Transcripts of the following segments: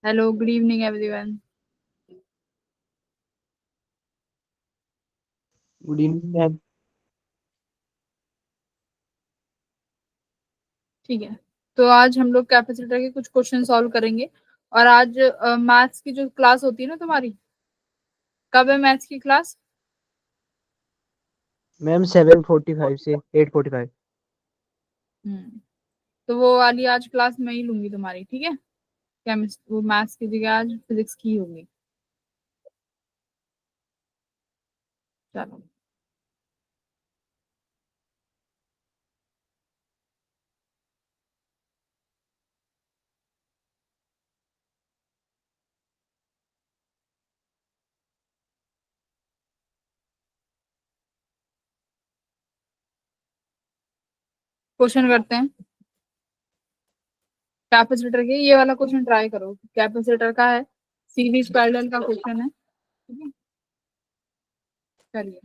Hello, good evening everyone. Good evening ma'am. ठीक है, तो आज हम लोग कैपेसिटर के कुछ क्वेश्चन सॉल्व करेंगे। और आज मैथ्स की जो क्लास होती है ना तुम्हारी, कब है मैथ्स की क्लास? मैम 7:45 से 8:45। तो वो वाली आज क्लास मैं ही लूंगी तुम्हारी, ठीक है। वो मैथ्स की जगह आज फिजिक्स की होगी। चलो, क्वेश्चन करते हैं कैपेसिटर के। ये वाला क्वेश्चन ट्राई करो, कैपेसिटर का है, सीरीज पैरेलल का क्वेश्चन है, ठीक है। करिए।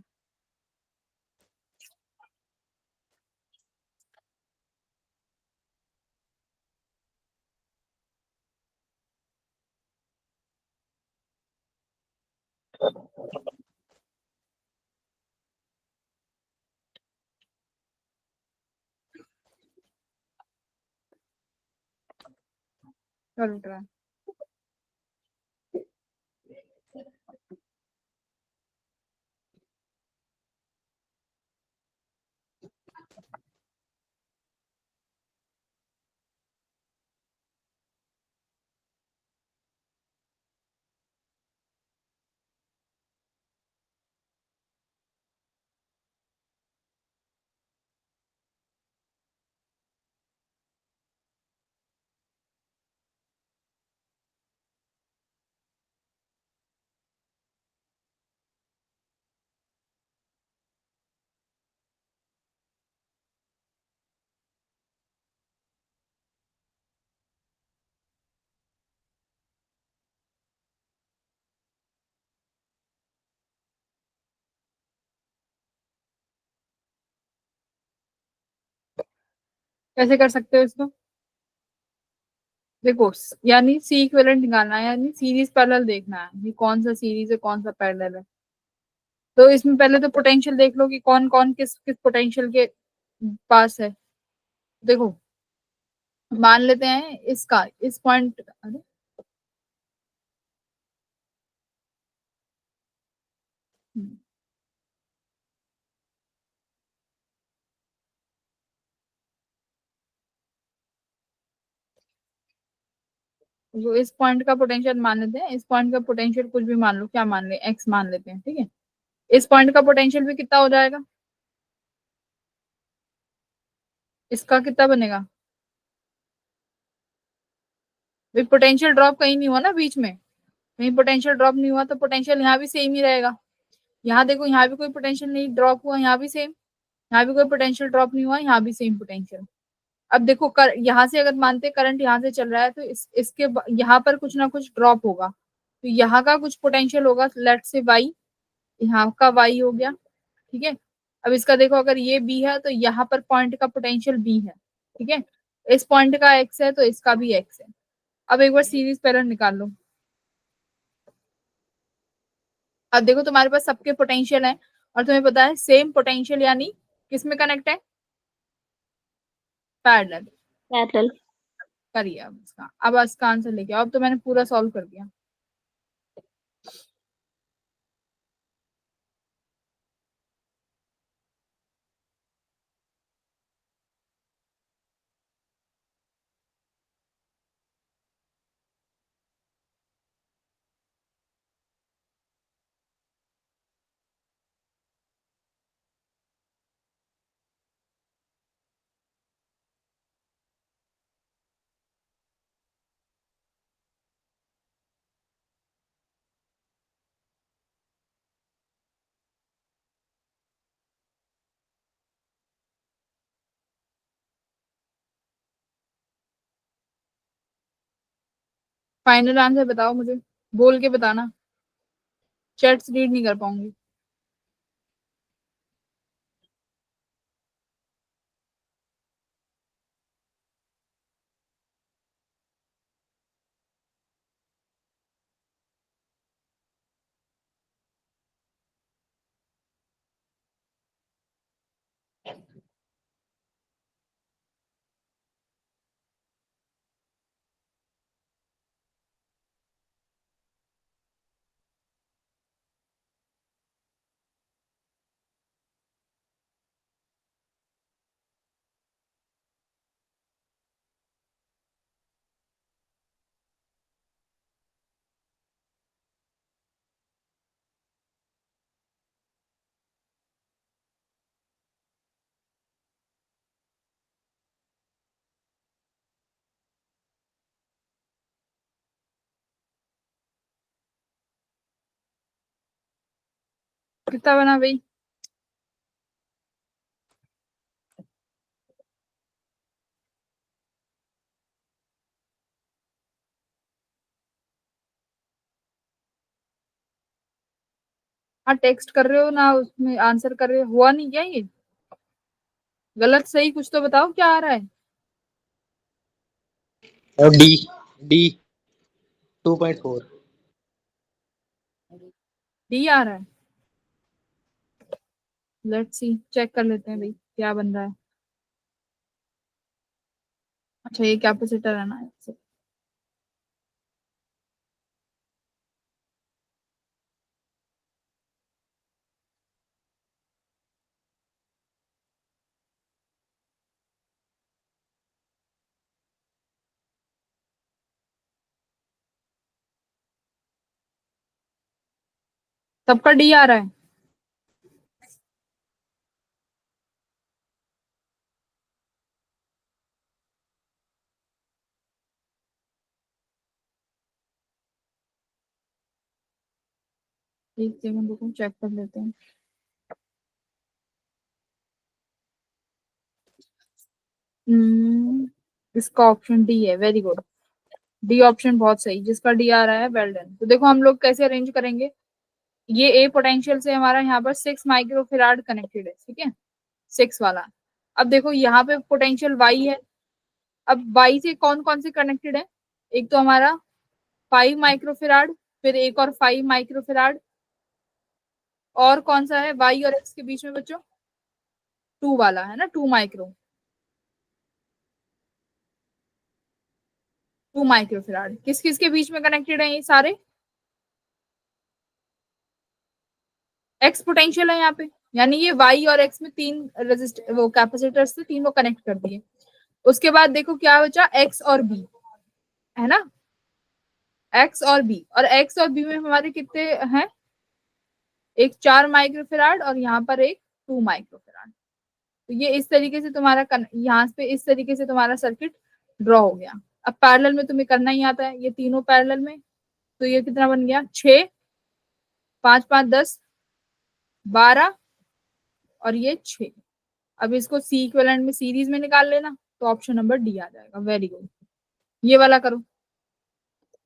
करो ट्राई। कैसे कर सकते हो इसको? देखो, यानी सी इक्विवेलेंट निकालना है, यानी सीरीज पैरेलल देखना है, ये कौन सा सीरीज है कौन सा पैरेलल है। तो इसमें पहले तो पोटेंशियल देख लो कि कौन कौन किस किस पोटेंशियल के पास है। देखो, मान लेते हैं इसका इस पॉइंट, अरे हम्म, जो इस पॉइंट का पोटेंशियल मान लेते हैं, इस पॉइंट का पोटेंशियल कुछ भी मान लो, क्या मान ले, एक्स मान लेते हैं, ठीक है। इस पॉइंट का पोटेंशियल भी कितना हो जाएगा, इसका कितना बनेगा? भाई पोटेंशियल ड्रॉप कहीं नहीं हुआ ना बीच में, कहीं पोटेंशियल ड्रॉप नहीं हुआ, तो पोटेंशियल यहाँ भी सेम ही रहेगा। यहाँ देखो, यहाँ भी कोई पोटेंशियल नहीं ड्रॉप हुआ, यहाँ भी सेम। यहाँ भी कोई पोटेंशियल ड्रॉप नहीं हुआ, यहाँ भी सेम पोटेंशियल। अब देखो यहाँ से अगर मानते करंट यहाँ से चल रहा है, तो यहाँ पर कुछ ना कुछ ड्रॉप होगा, तो यहाँ का कुछ पोटेंशियल होगा, लेट से वाई, यहाँ का वाई हो गया, ठीक है। अब इसका देखो, अगर ये बी है तो यहाँ पर पॉइंट का पोटेंशियल बी है, ठीक है। इस पॉइंट का एक्स है तो इसका भी एक्स है। अब एक बार सीरीज पैरेलल निकाल लो। अब देखो, तुम्हारे पास सबके पोटेंशियल है, और तुम्हें पता है सेम पोटेंशियल यानी किस में कनेक्ट है, पैरेलल। पैरेलल। करिए अब इसका आंसर लेके आओ। अब तो मैंने पूरा सॉल्व कर दिया। फाइनल आंसर बताओ मुझे, बोल के बताना, चैट्स रीड नहीं कर पाऊंगी। कितना बना भाई? हाँ टेक्स्ट कर रहे हो ना, उसमें आंसर कर रहे हो, हुआ नहीं क्या ये? गलत सही कुछ तो बताओ, क्या आ रहा है? और डी डी 2.4। डी आ रहा है। लेट्स सी, चेक कर लेते हैं भाई क्या बन रहा है। अच्छा ये कैपेसिटर है ना। सबका डी आ रहा है। एक सेकंड रुको, चेक कर लेते हैं। इसका ऑप्शन डी है, वेरी गुड। डी ऑप्शन बहुत सही, जिसका डी आ रहा है वेल डन। तो देखो हम लोग कैसे अरेंज करेंगे। ये ए पोटेंशियल से हमारा यहाँ पर 6 माइक्रोफेराड कनेक्टेड है, ठीक है, 6 वाला। अब देखो यहाँ पे पोटेंशियल वाई है। अब वाई से कौन कौन से कनेक्टेड है? एक तो हमारा 5 माइक्रोफेराड, फिर एक और 5 माइक्रोफेराड, और कौन सा है वाई और एक्स के बीच में बच्चों? 2 वाला है ना, 2 माइक्रो, 2 माइक्रोफेराड। किस किस के बीच में कनेक्टेड है ये सारे? एक्स पोटेंशियल है यहाँ पे, यानी ये वाई और एक्स में 3 वो कैपेसिटर्स थे, 3 को कनेक्ट कर दिए। उसके बाद देखो क्या बचा, एक्स और बी, है ना, एक्स और बी। और एक्स और बी में हमारे कितने हैं? एक 4 माइक्रोफेराड और यहाँ पर एक 2 माइक्रोफेराड। तो ये इस तरीके से तुम्हारा यहाँ पे इस तरीके से तुम्हारा सर्किट ड्रॉ हो गया। अब पैरेलल में तुम्हें करना ही आता है, ये तीनों पैरेलल में। तो ये कितना बन गया? 6, 5 5 10 12 और ये 6। अब इसको सी इक्विवेलेंट में सीरीज में निकाल लेना, तो ऑप्शन नंबर डी आ जाएगा। Very good. ये वाला करो,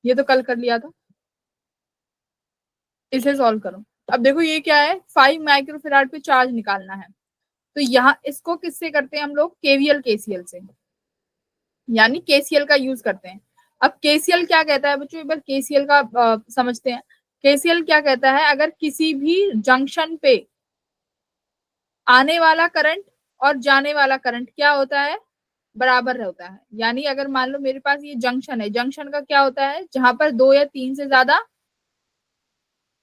ये तो कल कर लिया था, इसे सॉल्व करो। अब देखो ये क्या है, 5 माइक्रोफेराड पे चार्ज निकालना है। तो यहाँ इसको किससे करते हैं हम लोग? केवीएल केसीएल से, यानी केसीएल का यूज करते हैं। अब केसीएल क्या कहता है बच्चों, एक बार केसीएल का समझते हैं। केसीएल क्या कहता है, अगर किसी भी जंक्शन पे आने वाला करंट और जाने वाला करंट क्या होता है? बराबर होता है। यानी अगर मान लो मेरे पास ये जंक्शन है, जंक्शन का क्या होता है? जहां पर 2 या 3 से ज्यादा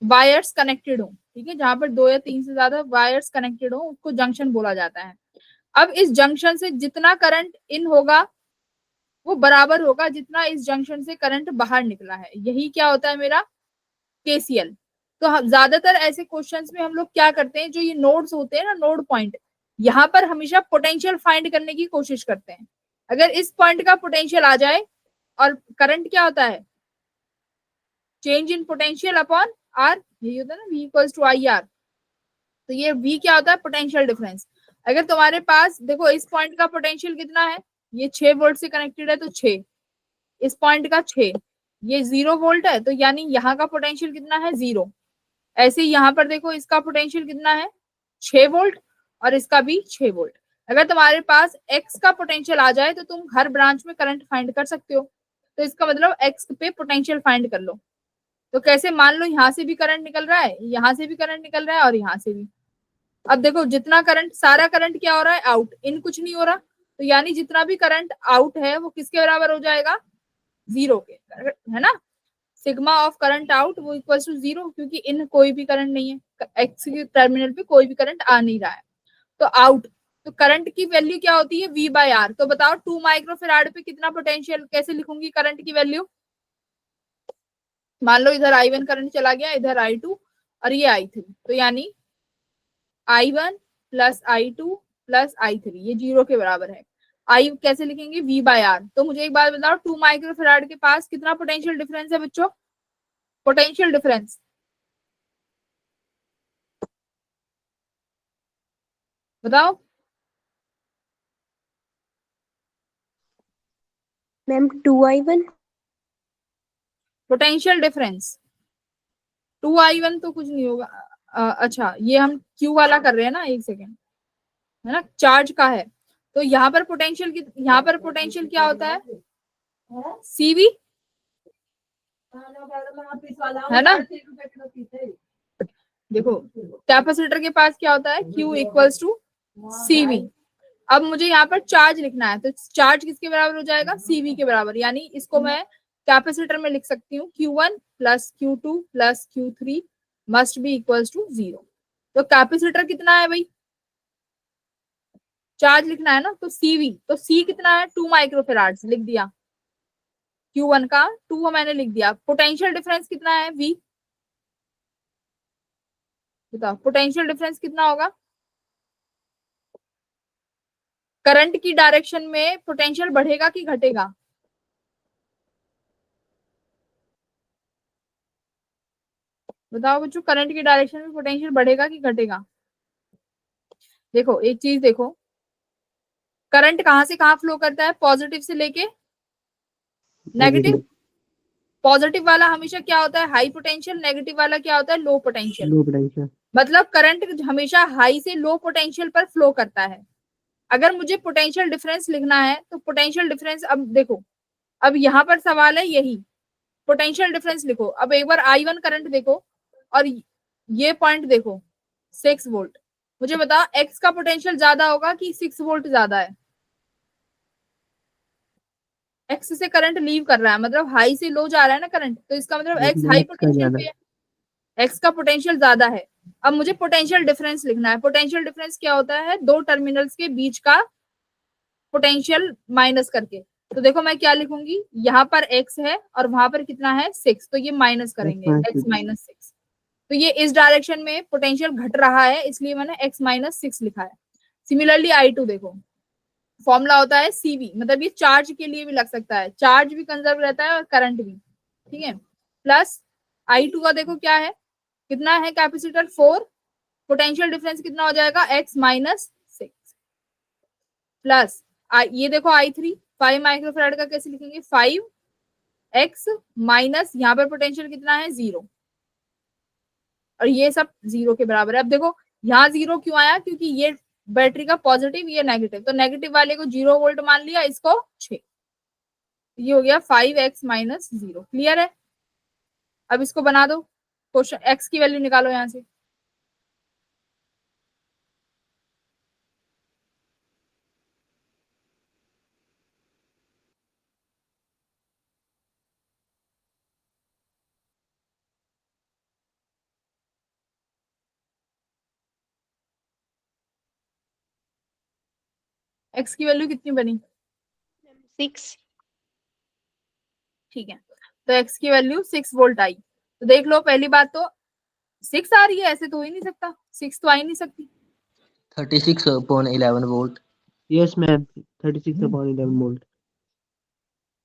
वायर्स कनेक्टेड हो, ठीक है, जहां पर 2 या 3 से ज्यादा वायर्स कनेक्टेड हो उसको जंक्शन बोला जाता है। अब इस जंक्शन से जितना करंट इन होगा वो बराबर होगा जितना इस जंक्शन से करंट बाहर निकला है। यही क्या होता है मेरा? केसीएल। तो हम ज्यादातर ऐसे क्वेश्चंस में हम लोग क्या करते हैं, जो ये नोड्स होते हैं ना, नोड पॉइंट, यहाँ पर हमेशा पोटेंशियल फाइंड करने की कोशिश करते हैं। अगर इस पॉइंट का पोटेंशियल आ जाए, और करंट क्या होता है? Change in potential upon R, यही होता है ना, V equals to I R. तो ये V क्या होता है? Potential difference. अगर तुम्हारे पास देखो इस पॉइंट का पोटेंशियल कितना है, ये 6 वोल्ट से कनेक्टेड है तो 6, इस पॉइंट का 6, ये 0 वोल्ट है, तो यानी यहाँ का पोटेंशियल कितना है? 0। ऐसे ही यहाँ पर देखो इसका पोटेंशियल कितना है? 6 वोल्ट, और इसका भी 6 वोल्ट। अगर तुम्हारे पास एक्स का पोटेंशियल आ जाए तो तुम हर ब्रांच में करंट फाइंड कर सकते हो। तो इसका मतलब एक्स पे पोटेंशियल फाइंड कर लो। तो कैसे? मान लो यहाँ से भी करंट निकल रहा है, यहाँ से भी करंट निकल रहा है, और यहाँ से भी। अब देखो जितना करंट, सारा करंट क्या हो रहा है? आउट, इन कुछ नहीं हो रहा। तो यानी जितना भी करंट आउट है वो किसके बराबर हो जाएगा? 0 के, है ना। सिग्मा ऑफ करंट आउट वो इक्वल टू 0, क्योंकि इन कोई भी करंट नहीं है, एक्स के टर्मिनल पे कोई भी करंट आ नहीं रहा है, तो आउट। तो करंट की वैल्यू क्या होती है? V by R. तो बताओ 2 माइक्रोफेराड पे कितना पोटेंशियल, कैसे लिखूंगी करंट की वैल्यू? मान लो इधर I1 करंट चला गया, इधर I2 और ये I3, तो यानी I1 plus I2 plus I3, ये 0 के बराबर है। आई कैसे लिखेंगे? V by R. तो मुझे एक बात बताओ, 2 माइक्रोफेराड के पास कितना पोटेंशियल डिफरेंस है बच्चों? पोटेंशियल डिफरेंस बताओ। Ma'am 2I1। Potential difference 2I1 तो कुछ नहीं होगा। अच्छा ये हम क्यू वाला कर रहे हैं ना, एक सेकेंड, है ना, चार्ज का है। तो यहाँ पर पोटेंशियल यहाँ पर पोटेंशियल क्या होता है, सीवी, है ना। देखो कैपेसिटर के पास क्या होता है, Q इक्वल्स टू CV। अब मुझे यहाँ पर चार्ज लिखना है, तो चार्ज किसके बराबर हो जाएगा, CV के बराबर। यानी इसको मैं कैपेसिटर में लिख सकती हूँ Q1 plus Q2 plus Q3 must be equals to 0। तो कैपेसिटर कितना है भाई, चार्ज लिखना है ना, तो CV, तो C कितना है 2 माइक्रोफेराड लिख दिया, Q1 का 2 मैंने लिख दिया। पोटेंशियल डिफरेंस कितना है V, बताओ पोटेंशियल डिफरेंस कितना होगा। करंट की डायरेक्शन में पोटेंशियल बढ़ेगा कि घटेगा, बताओ बच्चों, करंट की डायरेक्शन में पोटेंशियल बढ़ेगा कि घटेगा। देखो एक चीज देखो, करंट कहां से कहां फ्लो करता है, पॉजिटिव से लेके नेगेटिव। पॉजिटिव वाला हमेशा क्या होता है हाई पोटेंशियल, नेगेटिव वाला क्या होता है लो पोटेंशियल। Low potential. मतलब करंट हमेशा हाई से लो पोटेंशियल पर फ्लो करता है। अगर मुझे पोटेंशियल डिफरेंस लिखना है तो पोटेंशियल डिफरेंस, अब देखो, अब यहाँ पर सवाल है यही, पोटेंशियल डिफरेंस लिखो। अब एक बार I1 करंट देखो और ये पॉइंट देखो 6 वोल्ट, मुझे बताओ एक्स का पोटेंशियल ज्यादा होगा कि 6 वोल्ट ज्यादा है। एक्स से करंट लीव कर रहा है, मतलब हाई से लो जा रहा है ना करंट, तो इसका मतलब एक्स हाई एक्स का पोटेंशियल ज्यादा। पे है, एक्स का पोटेंशियल ज्यादा है। अब मुझे पोटेंशियल डिफरेंस लिखना है। पोटेंशियल डिफरेंस क्या होता है, दो टर्मिनल्स के बीच का पोटेंशियल माइनस करके। तो देखो मैं क्या लिखूंगी, यहाँ पर एक्स है और वहां पर कितना है 6, तो ये माइनस करेंगे एक्स माइनस 6। तो ये इस डायरेक्शन में पोटेंशियल घट रहा है, इसलिए मैंने x माइनस 6 लिखा है। सिमिलरली I2 देखो, फॉर्मूला होता है CV, मतलब ये चार्ज के लिए भी लग सकता है, चार्ज भी कंजर्व रहता है और करंट भी, ठीक है। प्लस I2 का देखो क्या है, कितना है कैपेसिटर 4, पोटेंशियल डिफरेंस कितना हो जाएगा x माइनस 6 प्लस ये देखो I3 5 माइक्रोफेराड का कैसे लिखेंगे, 5x माइनस यहाँ पर पोटेंशियल कितना है 0, और ये सब 0 के बराबर है। अब देखो यहाँ 0 क्यों आया, क्योंकि ये बैटरी का पॉजिटिव, ये नेगेटिव, तो नेगेटिव वाले को 0 वोल्ट मान लिया, इसको 6। ये हो गया 5x माइनस 0। क्लियर है। अब इसको बना दो, क्वेश्चन x की वैल्यू निकालो यहाँ से। x की वैल्यू कितनी बनी, 6। ठीक है, तो x की वैल्यू 6 वोल्ट आई। तो देख लो पहली बात तो 6 आ रही है, ऐसे तो हो ही नहीं सकता, 6 तो आ ही नहीं सकती। 36/11 volt। Yes ma'am 36/11 volt.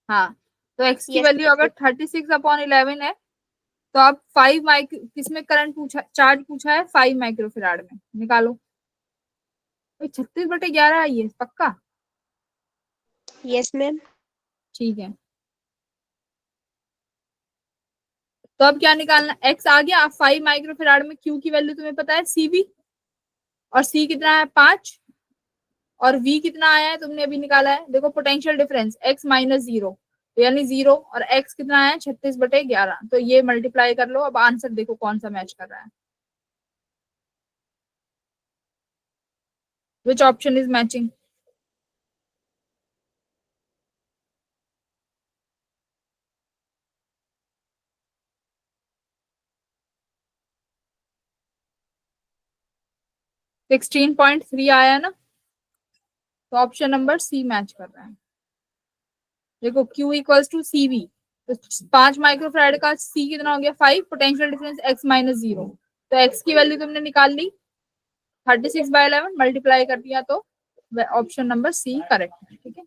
हाँ, तो x की यस वैल्यू अगर 36/11 है, तो आप 5 माइक्रो, किसमें करंट पूछा, चार्ज पूछा है 5 माइक्रोफेराड में, निकालो। 36/11 आई है पक्का, यस मैम। ठीक है। तो अब क्या निकालना, x आ गया, 5 माइक्रोफेराड में q की वैल्यू तुम्हें पता है CV, और C कितना है 5, और V कितना आया है तुमने अभी निकाला है, देखो पोटेंशियल डिफरेंस x माइनस 0, यानी 0, और x कितना है 36/11, तो ये मल्टीप्लाई कर लो। अब आंसर देखो कौन सा मैच कर रहा है, which option is matching. Sixteen point three आया ना, तो ऑप्शन नंबर सी मैच कर रहा है। देखो Q इक्वल्स टू CV, तो 5 माइक्रोफेराड का C कितना हो गया 5, पोटेंशियल डिफरेंस x माइनस 0, तो x की वैल्यू तुमने निकाल ली 36/11 मल्टीप्लाई कर दिया, तो ऑप्शन नंबर सी करेक्ट है, ठीक है।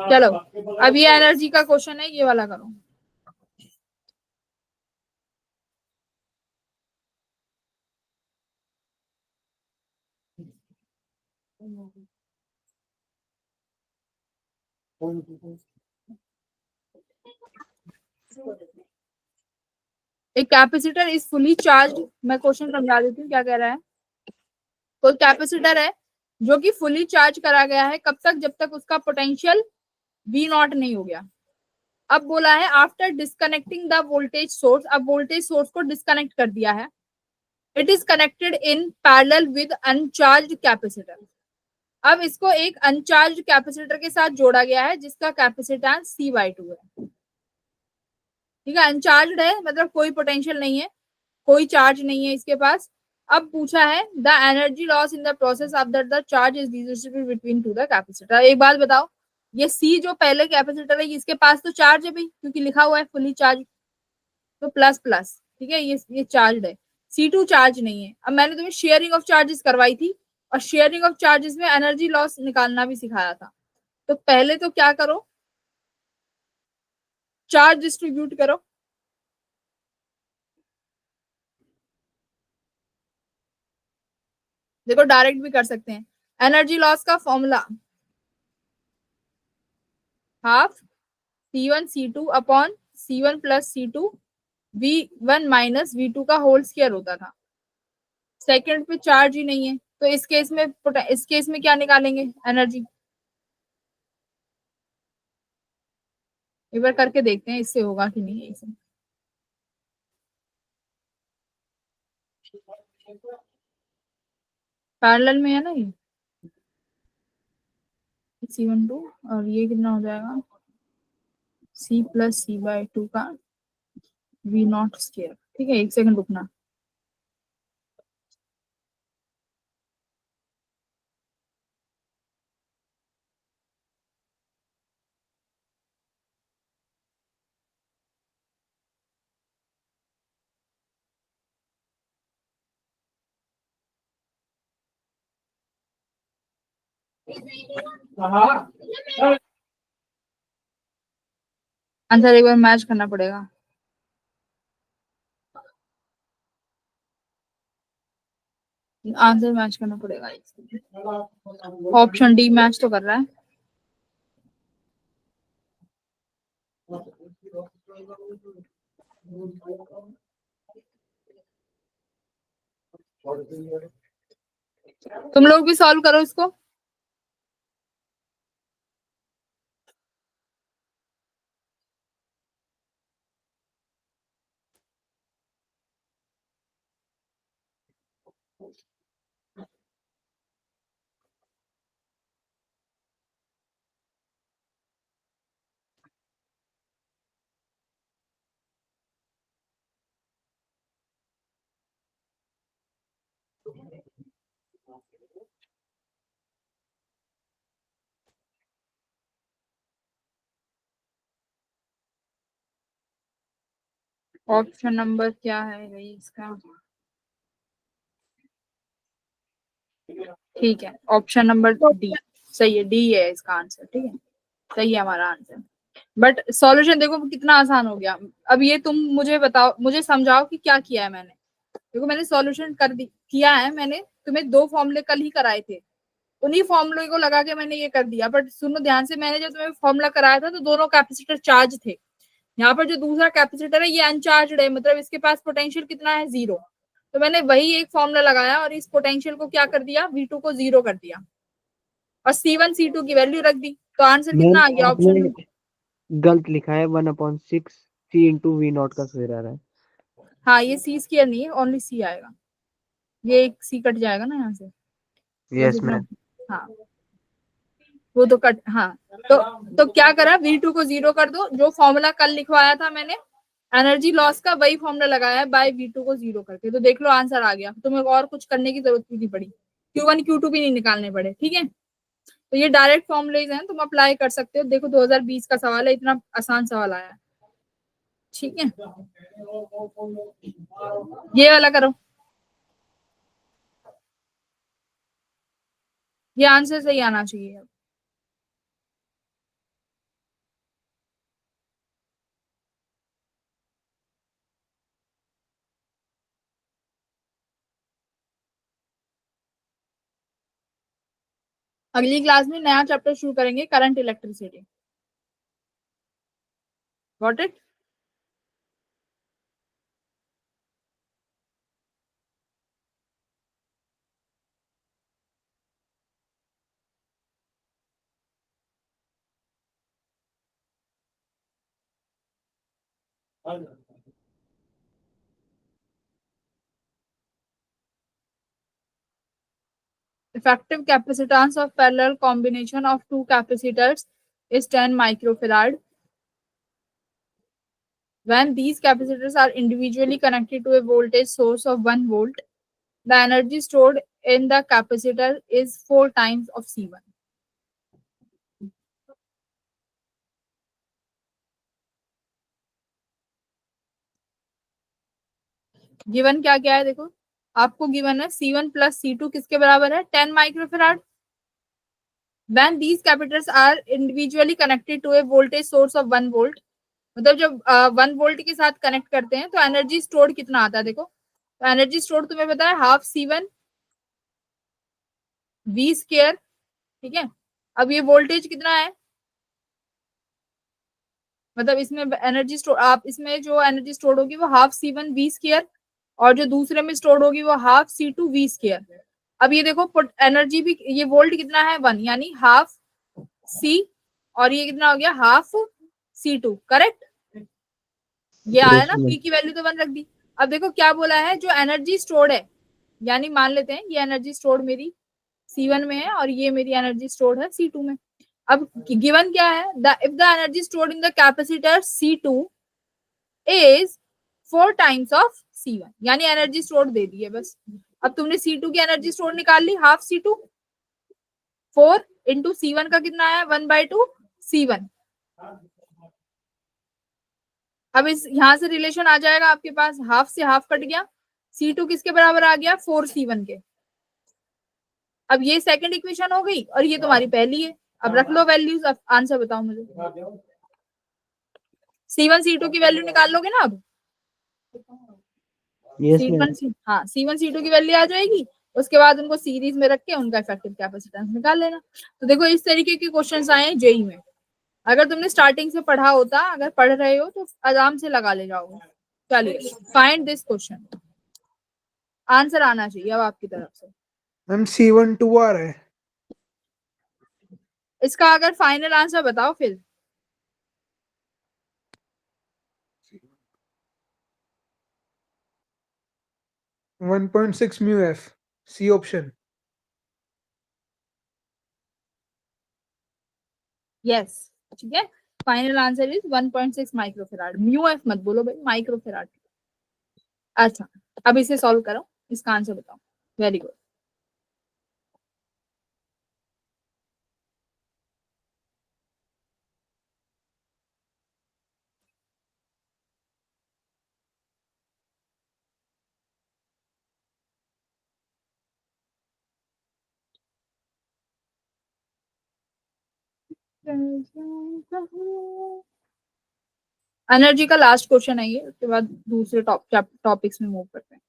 चलो अब ये एनर्जी का क्वेश्चन है, ये वाला करो। एक कैपेसिटर इज फुली चार्ज, मैं क्वेश्चन समझा देती हूँ क्या कह रहा है। कोई कैपेसिटर है जो कि फुली चार्ज करा गया है, कब तक, जब तक उसका पोटेंशियल वी नॉट नहीं हो गया। अब बोला है after disconnecting the voltage source, अब वोल्टेज सोर्स को डिस्कनेक्ट कर दिया है, it is connected in parallel with अनचार्ज capacitor. अब इसको एक अनचार्ज कैपेसिटर के साथ जोड़ा गया है जिसका कैपेसिटेंस C/2 है। ठीक है, अनचार्ज है मतलब कोई पोटेंशियल नहीं है, कोई चार्ज नहीं है इसके पास। अब पूछा है the energy loss in the process of the charge is distributed between two the capacitor. एक बात बताओ, ये सी जो पहले कैपेसिटर है इसके पास तो चार्ज है भाई, क्योंकि लिखा हुआ है फुली चार्ज, तो प्लस प्लस, ठीक है, ये चार्ज है। C2 चार्ज नहीं है। अब मैंने तुम्हें शेयरिंग ऑफ चार्जेस करवाई थी और शेयरिंग ऑफ चार्जेस में एनर्जी लॉस निकालना भी सिखाया था। तो पहले तो क्या करो, चार्ज डिस्ट्रीब्यूट करो। देखो डायरेक्ट भी कर सकते हैं। एनर्जी लॉस का formula half C1 C2 upon C1 plus C2 V1 minus V2 का होल स्क्वायर होता था। सेकंड पे चार्ज ही नहीं है तो इस केस में क्या निकालेंगे एनर्जी, एक बार करके देखते हैं इससे होगा कि नहीं। इसे पैरेलल में है ना ये C12, और ये कितना हो जाएगा C+C/2 का V0 स्क्वायर। ठीक है, एक सेकंड रुकना। आंसर एक बार मैच करना पड़ेगा। आंसर मैच करना पड़ेगा। ऑप्शन डी मैच तो कर रहा है। तुम लोग भी सॉल्व करो इसको। ऑप्शन नंबर क्या है भाई इसका, ठीक है ऑप्शन नंबर डी सही है, डी है इसका आंसर। ठीक है, सही है हमारा आंसर। बट सॉल्यूशन देखो कितना आसान हो गया। अब ये तुम मुझे बताओ, मुझे समझाओ कि क्या किया है मैंने। देखो मैंने सॉल्यूशन किया है, मैंने तुम्हें दो फॉर्मूले कल ही कराए थे, उन्हीं फॉर्मूले को लगा के मैंने ये कर दिया। बट सुनो ध्यान से, मैंने जब तुम्हें फॉर्मूला कराया था तो दोनों कैपेसिटर चार्ज थे। यहाँ पर जो दूसरा कैपेसिटर है ये अनचार्ज है, मतलब इसके पास पोटेंशियल कितना है, 0। तो मैंने वही एक फॉर्मूला लगाया और इस पोटेंशियल को क्या कर दिया, V2 को 0 कर दिया और C1 C2 की वैल्यू रख दी। तो आंसर मैम कितना आ गया आपने ऑप्शन। गलत लिखा है, 1/6 C/V0 का स्क्वायर आ रहा है। हाँ ये C स्क्वायर नहीं है, ओनली C आएगा। ये एक C कट जाएगा ना यहाँ से, बस यस इतना। मैम। हाँ वो तो कट, हाँ। तो क्या करा, V2 को 0 कर दो, जो फॉर्मूला कल लिखवाया था मैंने एनर्जी लॉस का, वही फॉर्मूला लगाया है बाय V2 को 0 करके। तो देख लो आंसर आ गया, तुम्हें और कुछ करने की जरूरत भी नहीं पड़ी, Q1 Q2 भी नहीं निकालने पड़े। ठीक है, तो ये डायरेक्ट फॉर्मूलेज हैं, तुम अप्लाई कर सकते हो। देखो 2020 का सवाल है, इतना आसान सवाल आया है। ठीक है, ये वाला करो, ये आंसर सही आना चाहिए। अगली क्लास में नया चैप्टर शुरू करेंगे, current electricity. Got it? Effective capacitance of parallel combination of two capacitors is 10 microfarad. When these capacitors are individually connected to a voltage source of 1 volt, the energy stored in the capacitor is 4 times of C1. Given क्या क्या है देखो, आपको given है C1 plus C2 किसके बराबर है? 10 microfarad. When these capacitors are individually connected to a voltage source of 1 volt, मतलब जब 1 वोल्ट के साथ कनेक्ट करते हैं तो एनर्जी स्टोर्ड कितना आता है देखो, तो एनर्जी स्टोर्ड तुम्हें पता है हाफ C1 V स्क्वायर, ठीक है। अब ये वोल्टेज कितना है, मतलब इसमें एनर्जी स्टोर, आप इसमें जो एनर्जी स्टोर्ड होगी वो हाफ C1 V स्क्वायर, और जो दूसरे में स्टोर्ड होगी वो हाफ C2 V स्क्वायर। अब ये देखो एनर्जी भी, ये वोल्ट कितना है 1, यानी हाफ C, और ये कितना हो गया हाफ C2, करेक्ट। ये आया ना, P की वैल्यू तो 1 रख दी। अब देखो क्या बोला है, जो एनर्जी स्टोर्ड है, यानी मान लेते हैं ये एनर्जी स्टोर्ड मेरी C1 में है और ये मेरी एनर्जी स्टोर्ड है C2 में। अब गिवन क्या है, if the energy stored in the capacitor C2 is 4 times of C1, यानी एनर्जी स्टोर्ड दे दी है बस। अब तुमने C2 की एनर्जी स्टोर्ड निकाल ली, हाफ C2, 4 इंटू C1 का कितना है 1/2 C1। अब इस यहां से रिलेशन आ जाएगा आपके पास, हाफ से हाफ कट गया, C2 किसके बराबर आ गया 4 C1 के। अब ये सेकंड इक्वेशन हो गई और ये तुम्हारी पहली है। अब रख लो वैल्यूज, अब आंसर बताओ मुझे। C1 C2 की वैल्यू निकाल लोगे ना अब? C1 हाँ, C1 C2 की वैल्यू आ जाएगी, उसके बाद उनको सीरीज में रख के उनका इफेक्टिव कैपेसिटेंस निकाल लेना। तो देखो इस तरीके के क्वेश्चंस आए हैं जेई में। अगर तुमने स्टार्टिंग से पढ़ा होता, अगर पढ़ रहे हो तो आराम से लगा ले जाओगे। चलिए, फाइंड दिस क्वेश्चन, आंसर आना चाहिए अब आपकी तरफ से। मैम C1 2 आ रहा है। इसका अगर फाइनल आंसर बताओ फिर। 1.6 mu F, C option. Yes, ठीक है, final answer is 1.6 microfarad. Mu F मत बोलो भाई, माइक्रोफेराड। अच्छा, अब इसे सॉल्व करो, इसका आंसर बताओ। Very good. एनर्जी का लास्ट क्वेश्चन है ये, उसके बाद दूसरे टॉपिक्स में मूव करते हैं।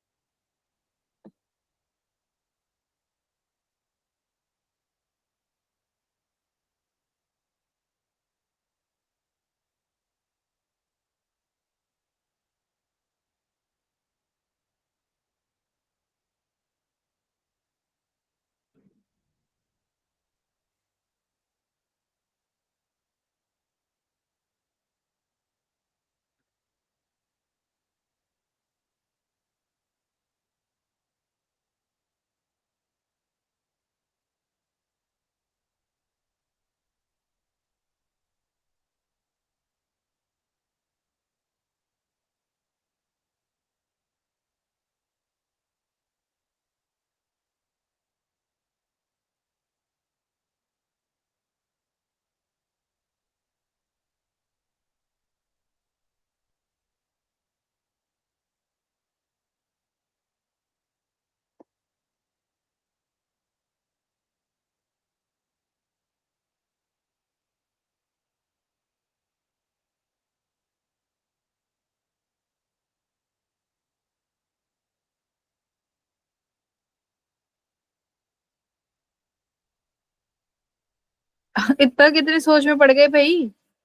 इतना कितनी सोच में पड़ गए भाई,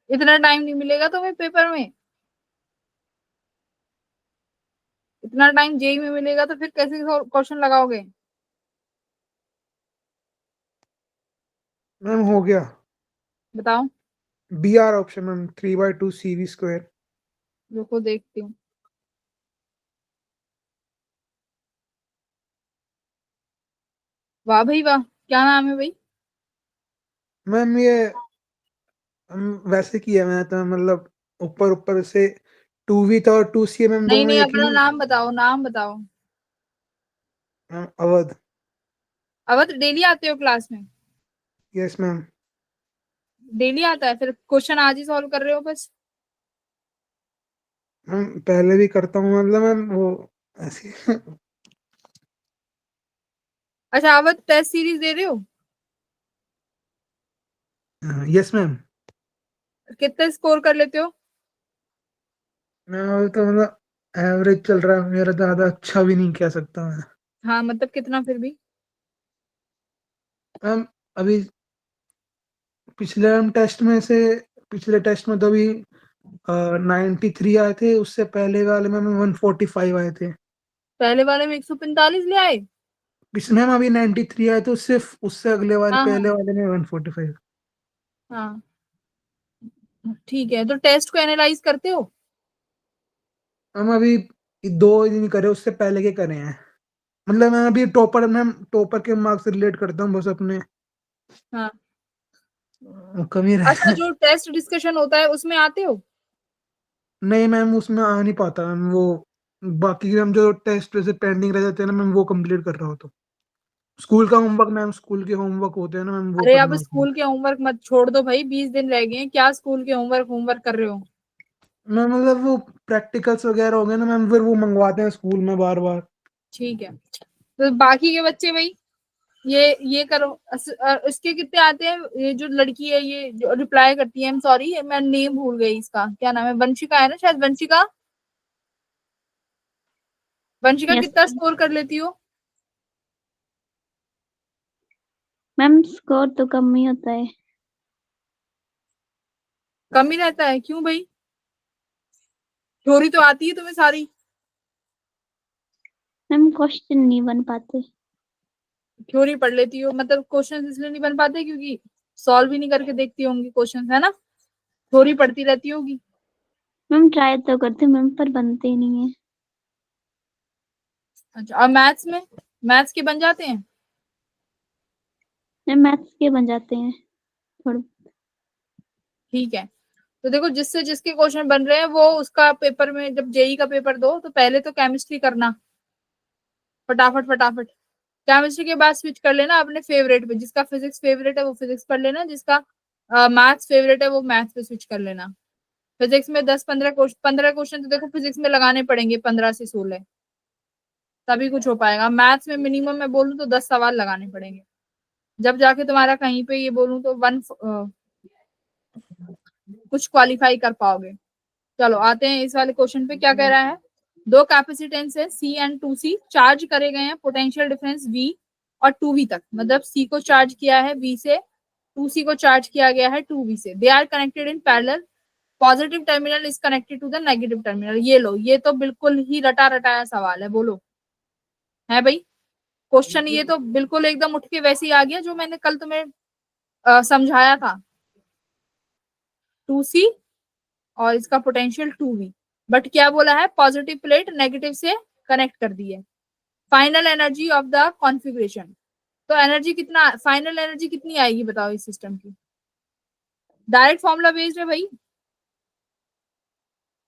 इतना टाइम नहीं मिलेगा तुम्हें पेपर में। इतना टाइम जेई में मिलेगा तो फिर कैसे क्वेश्चन लगाओगे? मैम हो गया। बताओ। B R option ma'am, 3/2 CV square. रुको देखती हूँ। वाह भाई वाह, क्या नाम है भाई? मैम ये वैसे किया मैंने तो, मतलब ऊपर ऊपर से 2V था और 2C मैम, नहीं दोनों नहीं, एक अपना ही। नाम बताओ, नाम बताओ। मैम अवध। अवध, डेली आते हो क्लास में? Yes ma'am. डेली आता है? फिर क्वेश्चन आज ही सॉल्व कर रहे हो बस? मैम पहले भी करता हूँ, मतलब मैम वो ऐसी। अच्छा, अवध टेस्ट सीरीज दे रहे हो? Yes ma'am. कितने स्कोर कर लेते हो? मैम अभी तो मतलब एवरेज चल रहा है मेरा, ज्यादा अच्छा भी नहीं कह सकता मैं। हाँ मतलब कितना फिर भी? मैम अभी पिछले टेस्ट में से, पिछले टेस्ट में तो अभी 93 आए थे, उससे पहले वाले में 145 आए थे। पहले वाले में 145 ले आए? पिछले में अभी 93 आए थे, उससे उससे अगले वाले, हाँ पहले हाँ वाले में 145। हाँ। ठीक है, तो टेस्ट को एनालाइज करते हो? हम अभी 2 दिन करे, उससे पहले के करे हैं। मतलब मैं अभी टॉपर, मैं टॉपर के मार्क्स रिलेट करता हूँ बस अपने, हाँ। कमी अच्छा, रहे। जो टेस्ट डिस्कशन होता है उसमें आते हो? नहीं मैम, उसमें आ नहीं पाता मैम वो। बाकी मैम जो टेस्ट वैसे पेंडिंग रह जाते हैं ना मैम, वो कंप्लीट कर रहा हो तो। स्कूल का होमवर्क मैम, स्कूल के होमवर्क होते हैं ना मैम, वो अरे अब करना होता है। स्कूल के होमवर्क मत छोड़ दो भाई, 20 दिन रह गए हैं, क्या स्कूल के होमवर्क होमवर्क कर रहे हो? मैम मतलब वो प्रैक्टिकल्स वगैरह हो गए ना मैम, फिर वो मंगवाते हैं स्कूल में बार बार। ठीक है। तो बाकी के बच्चे भाई, ये करो। इसके कितने आते हैं? ये जो लड़की है, ये जो रिप्लाई करती है, आई एम सॉरी मैं नेम भूल गई, इसका क्या नाम है? वंशिका है ना शायद, वंशिका। वंशिका यस कितना स्कोर कर लेती हो? मैम, स्कोर तो कम ही होता है। कम ही रहता है? क्यों भाई? थ्योरी तो आती है तुम्हें सारी। मैम क्वेश्चन नहीं बन पाते। थ्योरी पढ़ लेती हो, मतलब क्वेश्चन इसलिए नहीं बन पाते क्योंकि सॉल्व ही नहीं करके देखती होंगी क्वेश्चन, है ना? थ्योरी पढ़ती रहती होगी। मैम ट्राई तो करते मैम, पर बनते ही नहीं है। अच्छा, और मैथ्स में? मैथ्स के बन जाते हैं? मैम मैथ्स के बन जाते हैं थोड़े। ठीक है। तो देखो, जिससे जिसके क्वेश्चन बन रहे हैं वो उसका पेपर में, जब जेई का पेपर दो तो पहले तो केमिस्ट्री करना फटाफट फटाफट। केमिस्ट्री के बाद स्विच कर लेना अपने फेवरेट पे, जिसका फिजिक्स फेवरेट है वो फिजिक्स पढ़ लेना, जिसका मैथ्स फेवरेट है वो मैथ्स पे स्विच कर लेना। फिजिक्स में 10-15 क्वेश्चन तो देखो फिजिक्स में लगाने पड़ेंगे, 15 से 16, तभी कुछ हो पाएगा। मैथ्स में मिनिमम मैं बोलूँ तो 10 सवाल लगाने पड़ेंगे, जब जाके तुम्हारा कहीं पे ये बोलूँ तो कुछ क्वालिफाई कर पाओगे। चलो आते हैं इस वाले क्वेश्चन पे, क्या कह रहा है? दो कैपेसिटेंस है सी एंड 2C, चार्ज करे गए हैं, पोटेंशियल डिफरेंस V और 2V तक, मतलब C को चार्ज किया है V से, 2C को चार्ज किया गया है 2V से। They are connected in parallel, positive terminal is connected to the negative terminal. ये लो, ये तो बिल्कुल ही रटा रटाया सवाल है, बोलो। है भाई? क्वेश्चन ये तो बिल्कुल एकदम उठ के वैसे ही आ गया जो मैंने कल तुम्हें समझाया था। 2C और इसका पोटेंशियल 2V, बट क्या बोला है? पॉजिटिव प्लेट नेगेटिव से कनेक्ट कर दी है। Final energy of the configuration, तो एनर्जी कितना, फाइनल एनर्जी कितनी आएगी बताओ इस सिस्टम की? डायरेक्ट फॉर्मूला बेस्ड है भाई।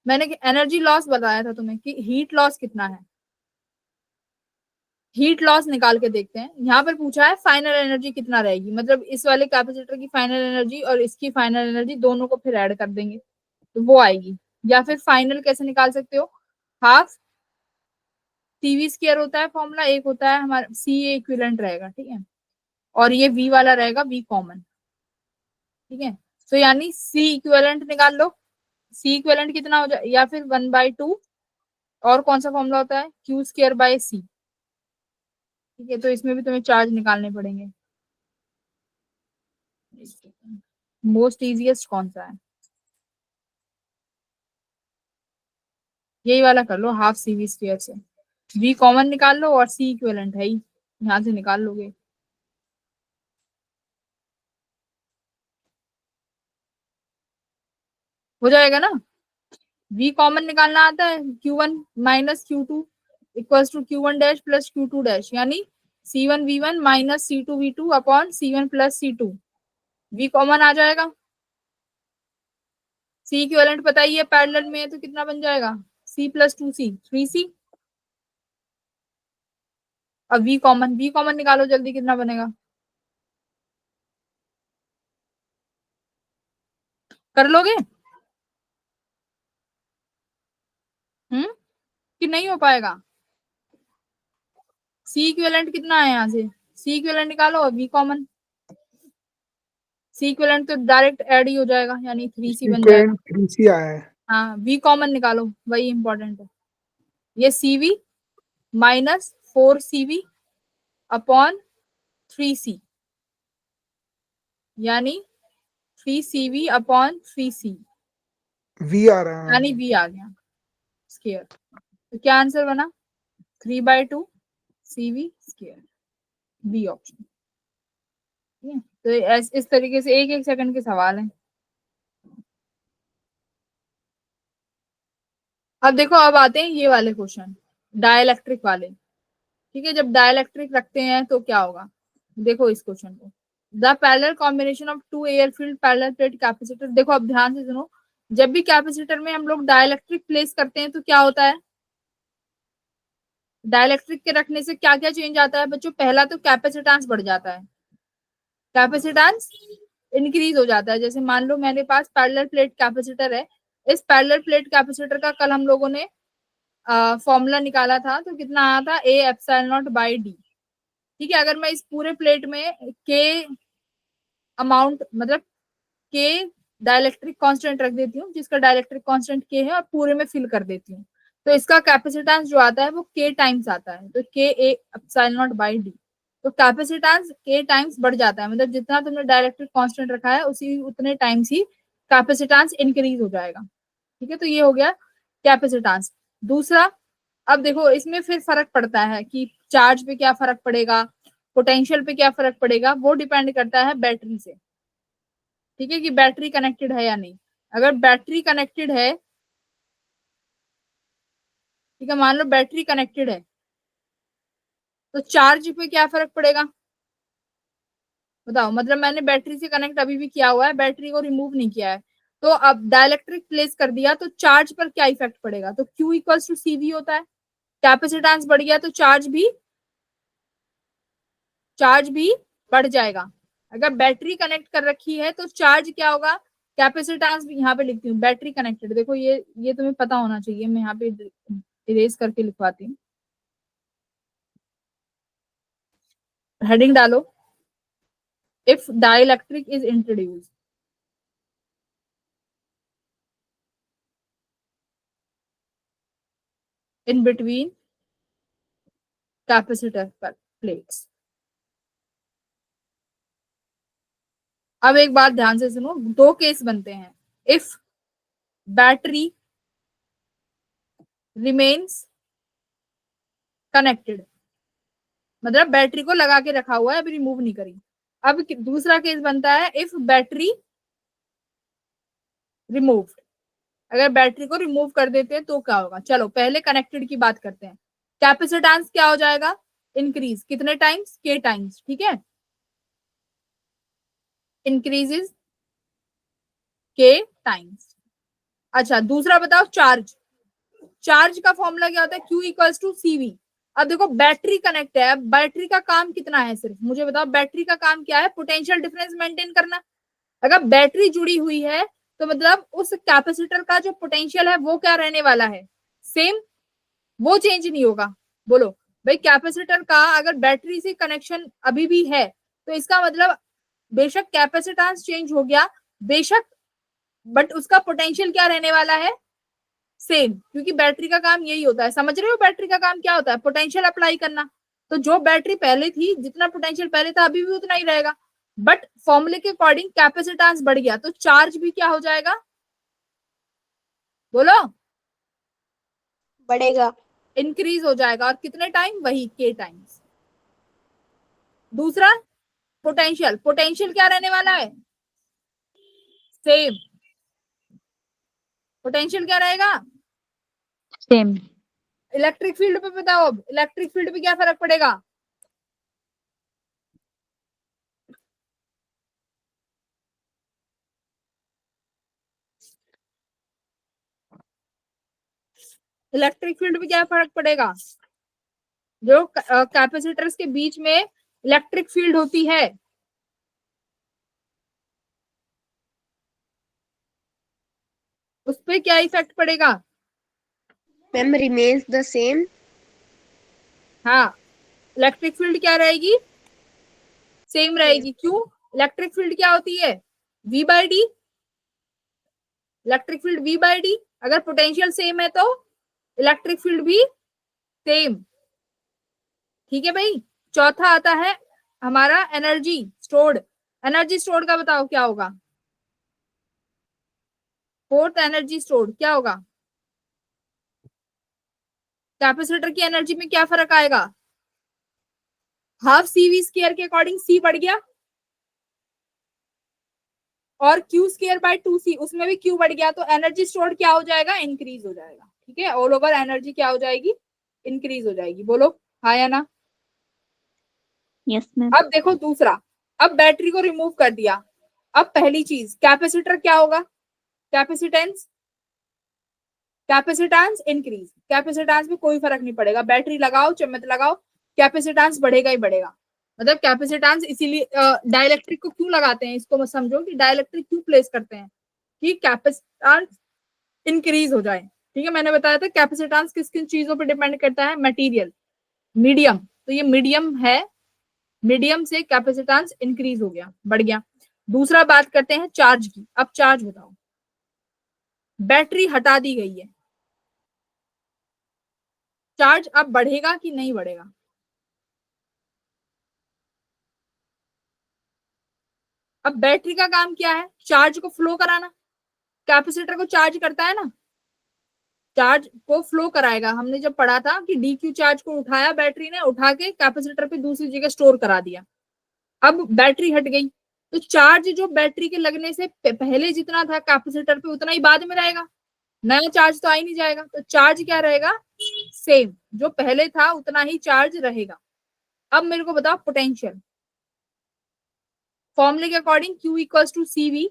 मैंने एनर्जी लॉस बताया था तुम्हें कि हीट लॉस कितना है, हीट लॉस निकाल के देखते हैं। यहाँ पर पूछा है फाइनल एनर्जी कितना रहेगी, मतलब इस वाले कैपेसिटर की फाइनल एनर्जी और इसकी फाइनल एनर्जी दोनों को फिर ऐड कर देंगे तो वो आएगी। या फिर फाइनल कैसे निकाल सकते हो? हाफ CV स्क्वायर होता है फॉर्मूला, एक होता है हमारा C इक्विवेलेंट रहेगा, ठीक है, और ये V वाला रहेगा V कॉमन, ठीक है। तो यानी C इक्विवेलेंट निकाल लो। C इक्विवेलेंट कितना हो जाए, या फिर 1/2, और कौन सा फॉर्मूला होता है? Q²/C, ठीक है। तो इसमें भी तुम्हें चार्ज निकालने पड़ेंगे। मोस्ट इजीएस्ट कौन सा है? यही वाला कर लो, हाफ सी वी स्क्वायर से v कॉमन निकाल लो और c इक्विवेलेंट है ही, यहाँ से निकाल लोगे। हो जाएगा ना? v कॉमन निकालना आता है, q1 minus q2 equals to q1 dash plus q2 dash, यानी c1 v1 minus c2 v2 upon c1 plus c2। v common आ जाएगा, c इक्विवेलेंट पता ही है, पैरेलल में है तो कितना बन जाएगा, c प्लस 2c 3c। अब v कॉमन निकालो जल्दी, कितना बनेगा, कर लोगे? कि नहीं हो पाएगा? सी इक्विवेलेंट कितना है यहाँ से, सी इक्विवेलेंट निकालो और वी कॉमन। सी इक्विवेलेंट तो डायरेक्ट ऐड ही हो जाएगा, यानी 3c बन जाएगा। 3c आया है। हाँ, वी कॉमन निकालो, वही इंपॉर्टेंट है। ये cv minus 4cv upon 3c, यानी 3cv अपॉन 3c, v आ रहा है। यानी v आ गया स्क्वायर। तो क्या आंसर बना, 3/2 cv स्क्वायर, बी ऑप्शन। तो इस तरीके से एक एक सेकंड के सवाल हैं। अब देखो, अब आते हैं ये वाले क्वेश्चन, डाइलेक्ट्रिक वाले। ठीक है, जब डाइलेक्ट्रिक रखते हैं तो क्या होगा, देखो इस क्वेश्चन को, the parallel combination of two air filled parallel plate capacitor. देखो अब ध्यान से सुनो, जब भी कैपेसिटर में हम लोग डाइलेक्ट्रिक प्लेस करते हैं तो क्या होता है, डाइलेक्ट्रिक के रखने से क्या क्या चेंज आता है बच्चों? पहला तो कैपेसिटेंस बढ़ जाता है, कैपेसिटेंस इंक्रीज हो जाता है। जैसे मान लो मेरे पास पैरेलल प्लेट कैपेसिटर है, इस पैरेलल प्लेट कैपेसिटर का कल हम लोगों ने फॉर्मूला निकाला था, तो कितना आया था, A epsilon not by D. ठीक है, अगर मैं इस पूरे प्लेट में के अमाउंट, मतलब के डाइलेक्ट्रिक कांस्टेंट रख देती हूँ, जिसका डाइलेक्ट्रिक कांस्टेंट के है, और पूरे में फिल कर देती हूँ, तो इसका कैपेसिटेंस जो आता है वो के टाइम्स आता है, तो के A epsilon not by D. तो कैपेसिटेंस के टाइम्स बढ़ जाता है, मतलब जितना तुमने डाइलेक्ट्रिक कांस्टेंट रखा है उसी उतने टाइम्स ही कैपेसिटेंस इंक्रीज हो जाएगा। ठीक है, तो ये हो गया कैपेसिटेंस। दूसरा, अब देखो इसमें फिर फर्क पड़ता है कि चार्ज पे क्या फर्क पड़ेगा, पोटेंशियल पे क्या फर्क पड़ेगा, वो डिपेंड करता है बैटरी से। ठीक है, कि बैटरी कनेक्टेड है या नहीं। अगर बैटरी कनेक्टेड है, ठीक है, मान लो बैटरी कनेक्टेड है, तो चार्ज पे क्या फर्क पड़ेगा, बताओ? मतलब मैंने बैटरी से कनेक्ट अभी भी किया हुआ है, बैटरी को रिमूव नहीं किया है, तो अब डाइलेक्ट्रिक प्लेस कर दिया तो चार्ज पर क्या इफेक्ट पड़ेगा, तो Q इक्वल्स टू CV होता है। कैपेसिटेंस बढ़ गया तो चार्ज भी बढ़ जाएगा। अगर बैटरी कनेक्ट कर रखी है तो चार्ज क्या होगा, कैपेसिटेंस भी यहाँ पे लिखती हूँ, बैटरी कनेक्टेड। देखो ये तुम्हें पता होना चाहिए, मैं यहाँ पे इरेज करके लिखवाती हूँ, हेडिंग डालो, if dielectric is introduced, in between capacitor plates। अब एक बात ध्यान से सुनो, दो केस बनते हैं, इफ बैटरी रिमेन्स कनेक्टेड, मतलब बैटरी को लगा के रखा हुआ है, अभी रिमूव नहीं करी। अब दूसरा केस बनता है इफ बैटरी रिमूव्ड, अगर बैटरी को रिमूव कर देते हैं तो क्या होगा। चलो पहले कनेक्टेड की बात करते हैं। कैपेसिटेंस क्या हो जाएगा, इंक्रीज, कितने टाइम्स, के टाइम्स। ठीक है, इंक्रीजेस के टाइम्स। अच्छा, दूसरा बताओ, चार्ज। चार्ज का फॉर्मूला क्या होता है, Q इक्वल्स टू CV। अब देखो बैटरी कनेक्ट है, अब बैटरी का काम कितना है, सिर्फ मुझे बताओ बैटरी का काम क्या है, पोटेंशियल डिफरेंस मेंटेन करना। अगर बैटरी जुड़ी हुई है तो मतलब उस कैपेसिटर का जो पोटेंशियल है वो क्या रहने वाला है, सेम, वो चेंज नहीं होगा। बोलो भाई, कैपेसिटर का अगर बैटरी से कनेक्शन अभी भी है तो इसका मतलब बेशक कैपेसिटेंस चेंज हो गया, बेशक, बट उसका पोटेंशियल क्या रहने वाला है, सेम, क्योंकि बैटरी का काम यही होता है। समझ रहे हो बैटरी का काम क्या होता है, पोटेंशियल अप्लाई करना। तो जो बैटरी पहले थी, जितना पोटेंशियल पहले था अभी भी उतना ही रहेगा। बट फॉर्मूले के अकॉर्डिंग कैपेसिटेंस बढ़ गया तो चार्ज भी क्या हो जाएगा, बोलो, बढ़ेगा। इंक्रीज हो जाएगा। और कितने टाइम, वही के टाइम्स। दूसरा पोटेंशियल, पोटेंशियल क्या रहने वाला है, सेम। पोटेंशियल क्या रहेगा, सेम। इलेक्ट्रिक फील्ड पे बताओ, अब इलेक्ट्रिक फील्ड पे क्या फर्क पड़ेगा, इलेक्ट्रिक फील्ड पे क्या फर्क पड़ेगा, जो कैपेसिटर्स के बीच में इलेक्ट्रिक फील्ड होती है उस पर क्या इफेक्ट पड़ेगा, मैम रिमेन्स द सेम। हाँ, इलेक्ट्रिक फील्ड क्या रहेगी, सेम रहेगी। क्यों, इलेक्ट्रिक फील्ड क्या होती है, V by D, electric field V by D. अगर पोटेंशियल सेम है तो इलेक्ट्रिक फील्ड भी सेम। ठीक है भाई। चौथा आता है हमारा एनर्जी स्टोर्ड, एनर्जी स्टोर्ड का बताओ क्या होगा, फोर्थ एनर्जी स्टोर्ड क्या होगा, कैपेसिटर की एनर्जी में क्या फर्क आएगा, हाफ सी वी स्क्वायर के अकॉर्डिंग सी बढ़ गया और क्यू स्क्वायर बाय 2c उसमें भी क्यू बढ़ गया, तो एनर्जी स्टोर्ड क्या हो जाएगा, इंक्रीज हो जाएगा। ठीक है, ऑल ओवर एनर्जी क्या हो जाएगी, इंक्रीज हो जाएगी। बोलो हाँ या ना। Yes ma'am. अब देखो दूसरा, अब बैटरी को रिमूव कर दिया। अब पहली चीज कैपेसिटर क्या होगा, कैपेसिटेंस, कैपेसिटेंस इंक्रीज, कैपेसिटेंस में कोई फर्क नहीं पड़ेगा, बैटरी लगाओ चाहे मत लगाओ, कैपेसिटेंस बढ़ेगा ही बढ़ेगा। मतलब कैपेसिटेंस इसीलिए डाइलेक्ट्रिक को क्यों लगाते हैं, इसको मत समझो कि डाइलेक्ट्रिक क्यों प्लेस करते हैं, कि कैपेसिटेंस इंक्रीज हो जाए। ठीक है, मैंने बताया था कैपेसिटेंस किस किन चीजों पर डिपेंड करता है, मटेरियल, मीडियम, तो ये मीडियम है, मीडियम से कैपेसिटेंस इंक्रीज हो गया, बढ़ गया। दूसरा बात करते हैं चार्ज की। अब चार्ज बताओ, बैटरी हटा दी गई है, चार्ज अब बढ़ेगा कि नहीं बढ़ेगा, अब बैटरी का काम क्या है, चार्ज को फ्लो कराना, कैपेसिटर को चार्ज करता है ना, चार्ज को फ्लो कराएगा। हमने जब पढ़ा था कि डी क्यू चार्ज को उठाया, बैटरी ने उठा के कैपेसिटर पे दूसरी जगह स्टोर करा दिया। अब बैटरी हट गई तो चार्ज जो बैटरी के लगने से पहले जितना था कैपेसिटर पे उतना ही बाद में रहेगा, नया चार्ज तो आ ही नहीं जाएगा, तो चार्ज क्या रहेगा, सेम, जो पहले था उतना ही चार्ज रहेगा। अब मेरे को बताओ पोटेंशियल, फॉर्मूले के according Q equals to C V,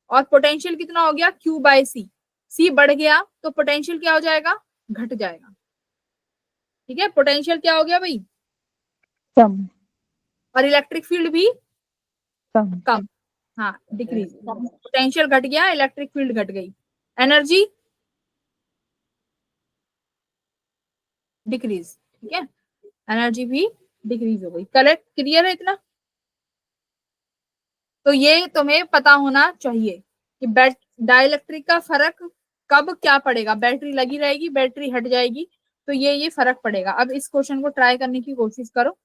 और पोटेंशियल कितना हो गया Q बाय सी, सी बढ़ गया तो पोटेंशियल क्या हो जाएगा, घट जाएगा। ठीक है, पोटेंशियल क्या हो गया भाई, कम। और इलेक्ट्रिक फील्ड भी कम। कम, हाँ डिक्रीज, पोटेंशियल घट गया, इलेक्ट्रिक फील्ड घट गई, एनर्जी डिक्रीज। ठीक है, एनर्जी भी डिक्रीज हो गई। करेक्ट, क्लियर है इतना। तो ये तुम्हें पता होना चाहिए कि डाइलेक्ट्रिक का फर्क कब क्या पड़ेगा, बैटरी लगी रहेगी बैटरी हट जाएगी, तो ये फर्क पड़ेगा। अब इस क्वेश्चन को ट्राई करने की कोशिश करो।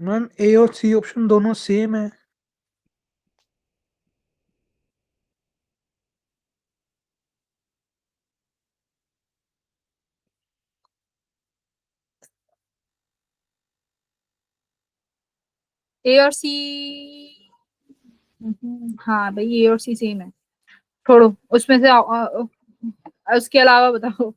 मैम ए और सी ऑप्शन दोनों सेम है। ए और सी, हाँ भाई ए और सी सेम है। छोड़ो उसमें से उसके अलावा बताओ।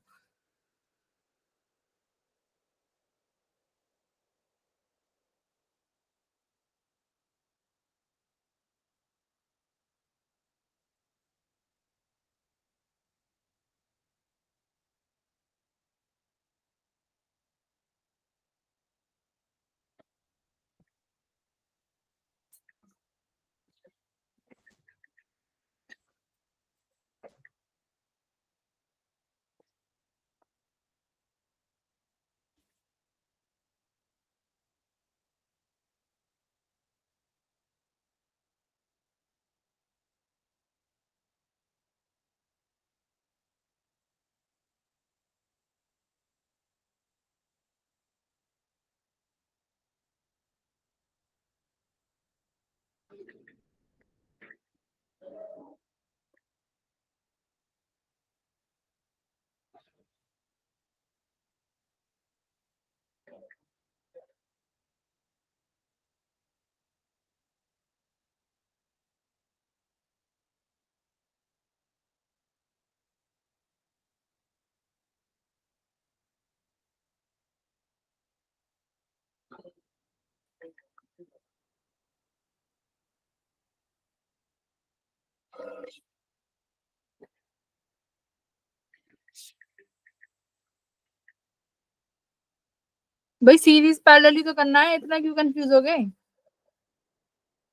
भाई सीरीज पैरेलली तो करना है, इतना क्यों कंफ्यूज हो गए?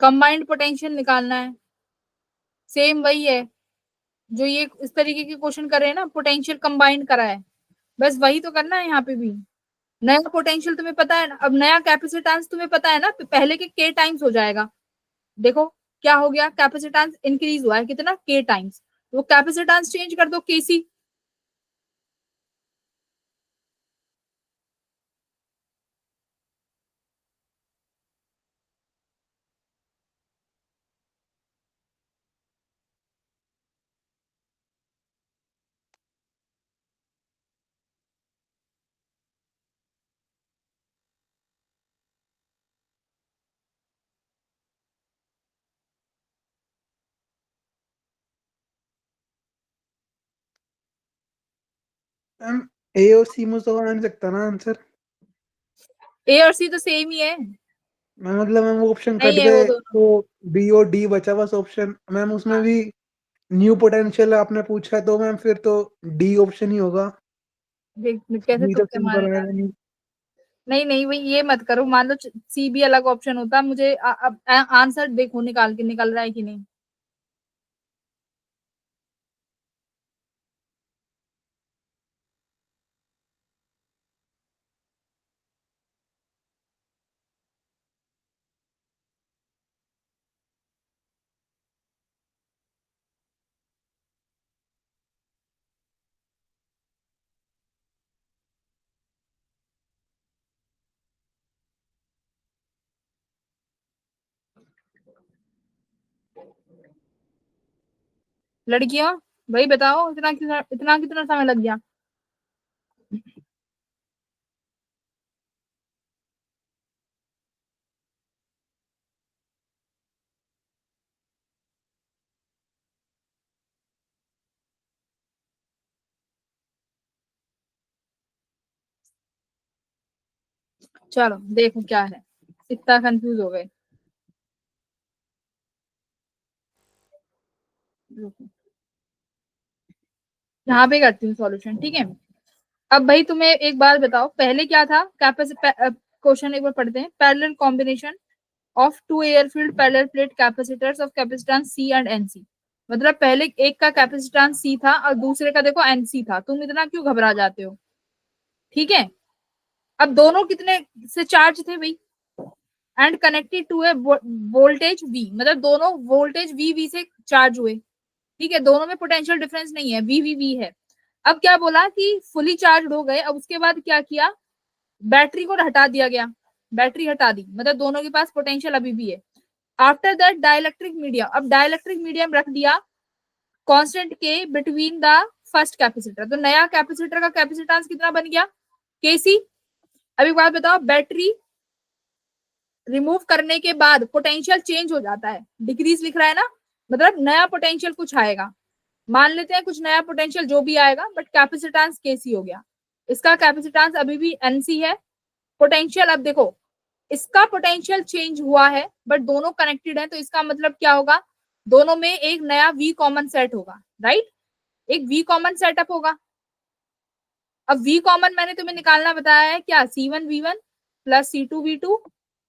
कंबाइंड पोटेंशियल निकालना है, सेम वही है जो ये इस तरीके के क्वेश्चन करे हैं ना, पोटेंशियल कंबाइंड करा है, बस वही तो करना है यहाँ पे भी। नया पोटेंशियल तुम्हें पता है ना, अब नया कैपेसिटेंस तुम्हें पता है ना, पहले के k टाइम्स हो जाएगा। देखो क्या हो गया, कैपेसिटेंस इंक्रीज हुआ है कितना, k टाइम्स, तो कैपेसिटेंस चेंज कर दो kc। मैम ए और सी में तो आ नहीं सकता ना आंसर। a और c तो सेम ही है। मैं मतलब मैम वो ऑप्शन कट नहीं है वो गए दोनों। तो बी और डी बचा बस ऑप्शन मैम, उसमें हाँ। भी न्यू पोटेंशियल आपने पूछा है तो मैम फिर तो डी ऑप्शन ही होगा। देख कैसे बी तो तुक्के मारे सिंपल जा है रहे हैं। नहीं। नहीं नहीं भाई ये मत करो, मान लो सी भी अलग ऑप्शन होता, मुझे अब आंसर देखो निकाल के निकल रहा है कि नहीं। लड़कियों भाई बताओ, इतना कितना समय लग गया? चलो देखो क्या है, इतना कंफ्यूज हो गए। यहाँ पे करती हूँ सॉल्यूशन, ठीक है। अब भाई तुम्हें एक बात बताओ, पहले क्या था क्वेश्चन एक बार पढ़ते हैं। Parallel combination of two air filled parallel plate capacitors of capacitance C and nC. मतलब पहले एक का कैपेसिटेंस सी था और दूसरे का देखो एनसी था, तुम इतना क्यों घबरा जाते हो? ठीक है। अब दोनों कितने से चार्ज थे भाई, and connected to a voltage V, मतलब दोनों वोल्टेज वी से चार्ज हुए। ठीक है, दोनों में पोटेंशियल डिफरेंस नहीं है, वी है। अब क्या बोला कि फुली चार्ज हो गए, अब उसके बाद क्या किया, बैटरी को हटा दिया गया, बैटरी हटा दी, मतलब दोनों के पास पोटेंशियल अभी भी है। आफ्टर दैट डाइलेक्ट्रिक मीडियम, अब डाइलेक्ट्रिक मीडियम रख दिया कांस्टेंट के बिटवीन द फर्स्ट कैपेसिटर, तो नया कैपेसिटर का कैपेसिटेंस कितना बन गया, केसी। अभी बात बताओ, बैटरी रिमूव करने के बाद पोटेंशियल चेंज हो जाता है, डिक्रीज लिख रहा है ना, मतलब नया पोटेंशियल कुछ आएगा, मान लेते हैं कुछ नया पोटेंशियल जो भी आएगा, बट कैपेसिटेंस केसी हो गया। इसका कैपेसिटेंस अभी भी एनसी है। पोटेंशियल अब देखो, इसका पोटेंशियल चेंज हुआ है बट दोनों कनेक्टेड है, तो इसका मतलब क्या होगा, दोनों में एक नया वी कॉमन सेट होगा, राइट, एक वी कॉमन सेटअप होगा। अब वी कॉमन मैंने तुम्हें निकालना बताया है क्या, C1V1 plus C2V2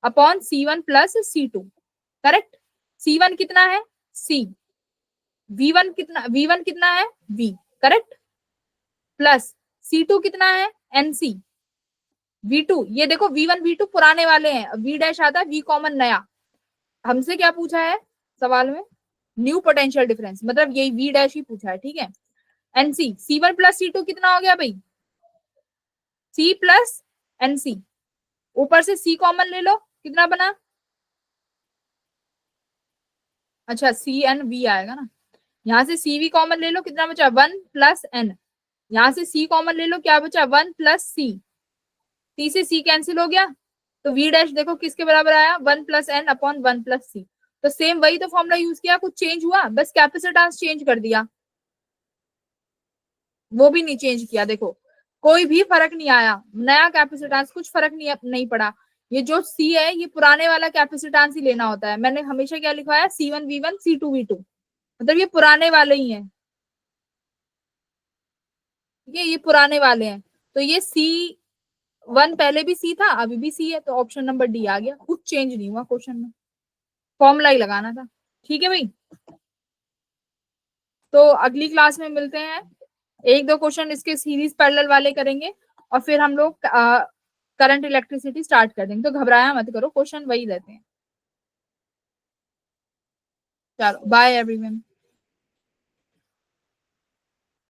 upon C1 plus C2, correct. C1 कितना है C, V1 कितना है V, करेक्ट, प्लस C2 कितना है NC, V2, ये देखो V1 V2 पुराने वाले हैं, V डैश आता है V कॉमन नया। हमसे क्या पूछा है सवाल में, न्यू पोटेंशियल डिफरेंस, मतलब यही V डैश ही पूछा है, ठीक है। NC, C1 प्लस C2 कितना हो गया भाई, C प्लस NC, ऊपर से C कॉमन ले लो, कितना बना, अच्छा CNV आएगा ना, यहाँ से CV कॉमन ले लो, कितना बचा 1 प्लस N, यहाँ से C कॉमन ले लो, क्या बचा 1 प्लस C, C से C कैंसिल हो गया, तो V डैश देखो किसके बराबर आया, 1 plus N upon 1 plus C। तो सेम वही तो फॉर्मूला यूज किया, कुछ चेंज हुआ, बस कैपेसिटेंस चेंज कर दिया, वो भी नहीं चेंज किया, देखो कोई भी फर्क नहीं आया, नया कैपेसिटेंस कुछ फर्क नहीं पड़ा। ये जो C है ये पुराने वाला कैपेसिटेंस ही लेना होता है, मैंने हमेशा क्या लिखवाया C1V1 C2V2, मतलब ये पुराने वाले ही हैं, ये पुराने वाले हैं, तो ये C 1 पहले भी सी था, अभी भी सी है, तो ऑप्शन नंबर डी आ गया, कुछ चेंज नहीं हुआ क्वेश्चन में, फॉर्मूला ही लगाना था। ठीक है भाई, तो अगली क्लास में मिलते हैं, 1-2 क्वेश्चन इसके सीरीज पैरेलल वाले करेंगे और फिर हम लोग करंट इलेक्ट्रिसिटी स्टार्ट कर देंगे। तो घबराया मत करो, क्वेश्चन वही रहते हैं। चलो बाय एवरीवन।